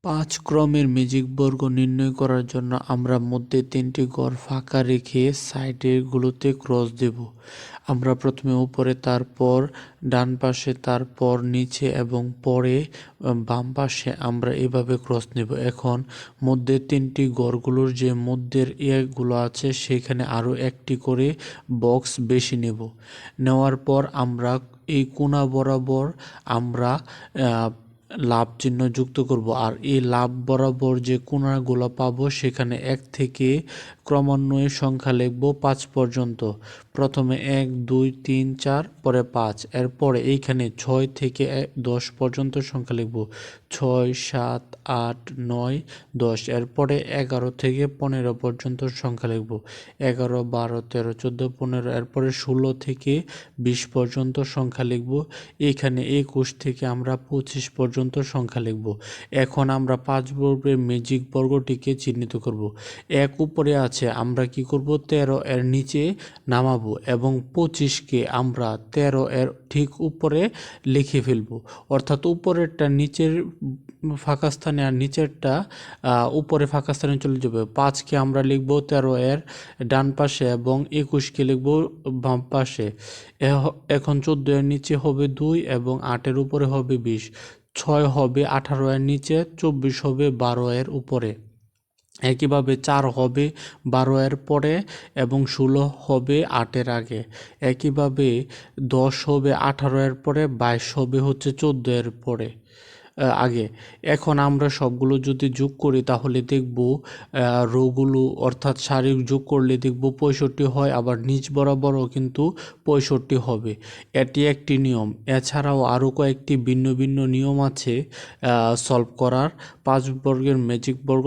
5 ক্রমের ম্যাজিক বর্গ নির্ণয় করার জন্য আমরা মধ্যে 3টি ঘর ফাঁকা রেখে সাইডেরগুলোতে ক্রস দেব। আমরা প্রথমে উপরে, তারপর ডান পাশে, তারপর নিচে এবং পরে বাম পাশে আমরা এভাবে ক্রস নেব। এখন মধ্যে 3টি ঘরগুলোর যে মধ্যের ইয়েগুলো আছে সেখানে আরও একটি করে বক্স বেশি নেব। নেওয়ার পর আমরা এই কোণা বরাবর আমরা লাভ চিহ্ন যুক্ত করব, আর এই লাভ বরাবর যে কোণাগুলো পাবো সেখানে 1 থেকে ক্রমান্বয়ে সংখ্যা লিখব 5 পর্যন্ত। প্রথমে 1 2 3 4, পরে 5, এরপরে এইখানে 6 থেকে 10 পর্যন্ত সংখ্যা লিখব। 6 7 8 9 10, এরপরে 11 থেকে 15 পর্যন্ত সংখ্যা লিখব। 11 12 13 14 15, এরপরে 16 থেকে 20 পর্যন্ত সংখ্যা লিখব। এখানে 21 থেকে আমরা 25 পর্যন্ত সংখ্যা লিখব। এখন আমরা 5 বর্গের ম্যাজিক বর্গটিকে চিহ্নিত করব। 1 উপরে আছে, আমরা কি করব, 13 এর নিচে নামাবো এবং 25কে আমরা 13 এর ঠিক উপরে লিখে ফেলব। অর্থাৎ উপরেরটা নিচের ফাঁকা স্থানে আর নিচেরটা উপরে ফাঁকা স্থানে চলে যাবে। 5কে আমরা লিখব 13 এর ডান পাশে এবং 21কে লিখব বাম পাশে। এখন 14 এর নিচে হবে 2 এবং 8 এর উপরে হবে 20। 6 হবে 18 এর নিচে, 24 হবে 12 এর উপরে। একইভাবে 4 হবে 12 এর পরে এবং 16 হবে 8 এর আগে। একইভাবে 10 হবে 18 এর পরে, 22 হবে হচ্ছে 14 এর পরে আগে। এখন আমরা সবগুলো যদি যোগ করি তাহলে দেখব রোগুলো অর্থাৎ সারি যোগ করলে দেখব 65 হয়, আবার নিচ বরাবরও কিন্তু 65 হবে। এটি একটি নিয়ম। এছাড়াও আরও কয়েকটি ভিন্ন ভিন্ন নিয়ম আছে সলভ করার। 5 বর্গের ম্যাজিক বর্গ